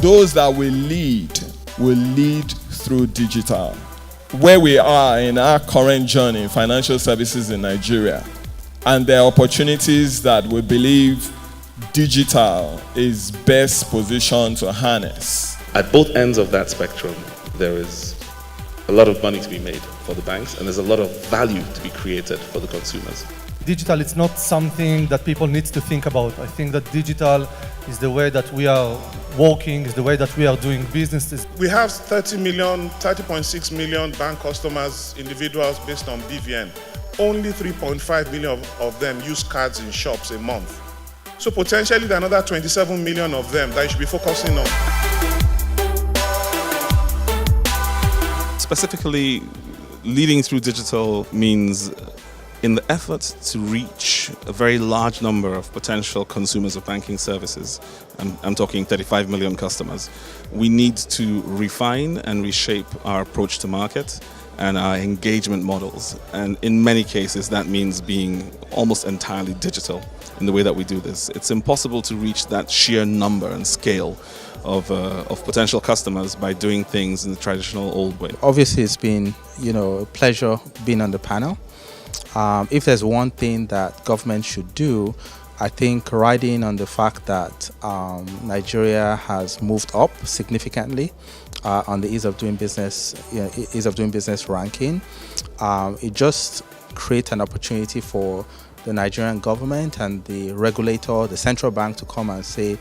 those that will lead through digital. Where we are in our current journey in financial services in Nigeria, and there are opportunities that we believe digital is best positioned to harness. At both ends of that spectrum, there is a lot of money to be made for the banks, and there's a lot of value to be created for the consumers. Digital is not something that people need to think about. I think that digital is the way that we are working, is the way that we are doing businesses. We have 30.6 million bank customers, individuals based on BVN. Only 3.5 million of them use cards in shops a month. So potentially there are another 27 million of them that you should be focusing on. Specifically, leading through digital means in the effort to reach a very large number of potential consumers of banking services, I'm talking 35 million customers, we need to refine and reshape our approach to market and our engagement models. And in many cases, that means being almost entirely digital in the way that we do this. It's impossible to reach that sheer number and scale of potential customers by doing things in the traditional old way. Obviously, it's been a pleasure being on the panel. If there's one thing that government should do, I think riding on the fact that Nigeria has moved up significantly on the ease of doing business ranking, it just creates an opportunity for the Nigerian government and the regulator, the central bank, to come and say,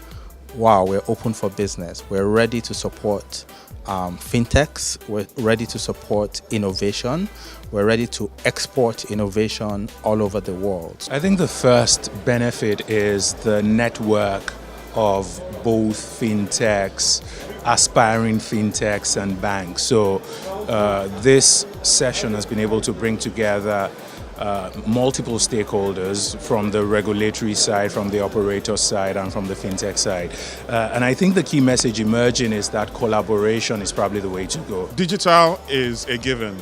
wow, we're open for business. We're ready to support fintechs. We're ready to support innovation. We're ready to export innovation all over the world. I think the first benefit is the network of both fintechs, aspiring fintechs and banks. So this session has been able to bring together multiple stakeholders from the regulatory side, from the operator side, and from the fintech side. And I think the key message emerging is that collaboration is probably the way to go. Digital is a given.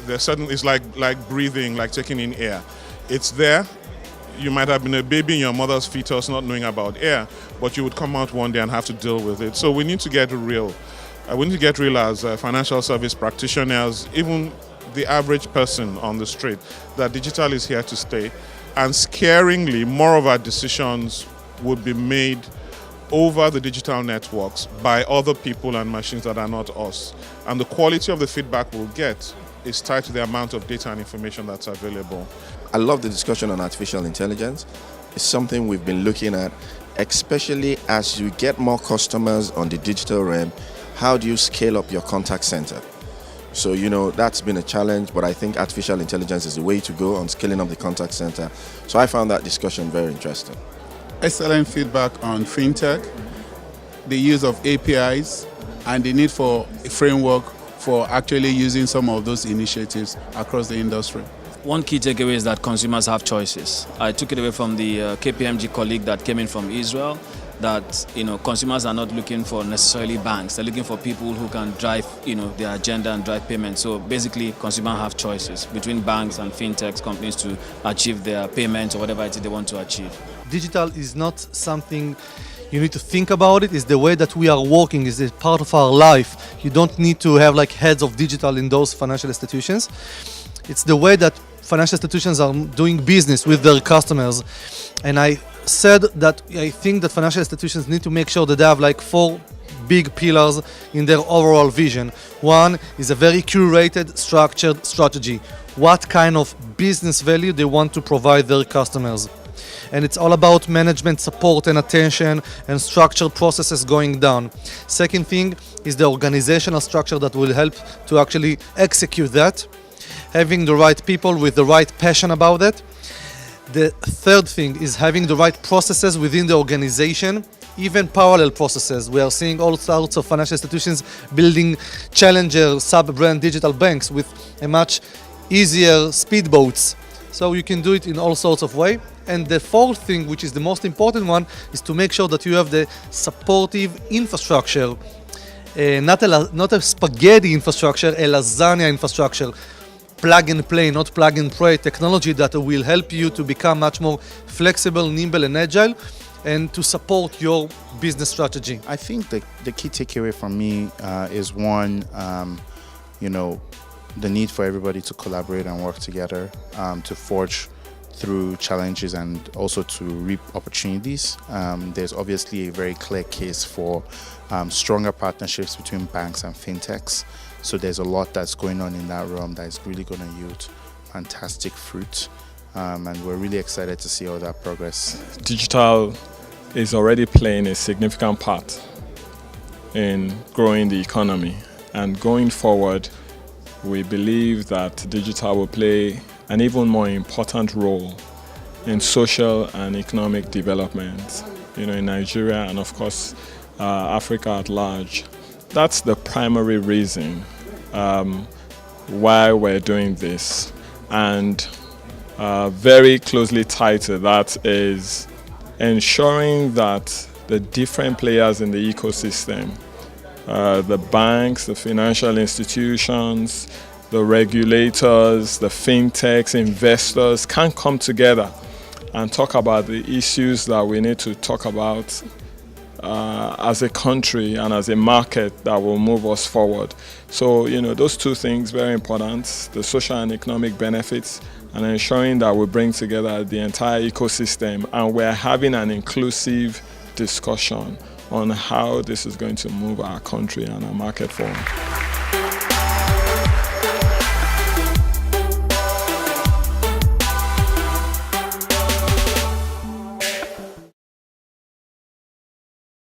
There's certainly, it's like breathing, like taking in air. It's there. You might have been a baby in your mother's fetus not knowing about air, but you would come out one day and have to deal with it. So we need to get real. We need to get real as financial service practitioners, even the average person on the street, that digital is here to stay. And scaringly, more of our decisions would be made over the digital networks by other people and machines that are not us. And the quality of the feedback we'll get is tied to the amount of data and information that's available. I love the discussion on artificial intelligence. It's something we've been looking at, especially as you get more customers on the digital realm. How do you scale up your contact center? So, that's been a challenge, but I think artificial intelligence is the way to go on scaling up the contact center. So I found that discussion very interesting. Excellent feedback on fintech, the use of APIs, and the need for a framework for actually using some of those initiatives across the industry. One key takeaway is that consumers have choices. I took it away from the KPMG colleague that came in from Israel, that consumers are not looking for necessarily banks. They're looking for people who can drive their agenda and drive payments. So basically, consumers have choices between banks and fintech companies to achieve their payments or whatever it is they want to achieve. Digital is not something you need to think about. It's the way that we are working. It's a part of our life. You don't need to have heads of digital in those financial institutions. It's the way that financial institutions are doing business with their customers. And I said that I think that financial institutions need to make sure that they have 4 big pillars in their overall vision. One is a very curated, structured strategy. What kind of business value they want to provide their customers. And it's all about management support and attention and structured processes going down. Second thing is the organizational structure that will help to actually execute that. Having the right people with the right passion about it. The third thing is having the right processes within the organization, even parallel processes. We are seeing all sorts of financial institutions building challenger sub-brand digital banks with a much easier speedboats. So you can do it in all sorts of ways. And the fourth thing, which is the most important one, is to make sure that you have the supportive infrastructure, not a spaghetti infrastructure, a lasagna infrastructure. plug and play, not plug and pray technology that will help you to become much more flexible, nimble, and agile, and to support your business strategy. I think the key takeaway from me is one, the need for everybody to collaborate and work together to forge through challenges and also to reap opportunities. There's obviously a very clear case for stronger partnerships between banks and fintechs. So there's a lot that's going on in that realm that is really going to yield fantastic fruit. And we're really excited to see all that progress. Digital is already playing a significant part in growing the economy. And going forward, we believe that digital will play an even more important role in social and economic development, in Nigeria and of course Africa at large. That's the primary reason why we're doing this. And very closely tied to that is ensuring that the different players in the ecosystem, the banks, the financial institutions, the regulators, the fintechs, investors can come together and talk about the issues that we need to talk about as a country and as a market that will move us forward. So, those two things, very important, the social and economic benefits and ensuring that we bring together the entire ecosystem and we're having an inclusive discussion on how this is going to move our country and our market forward.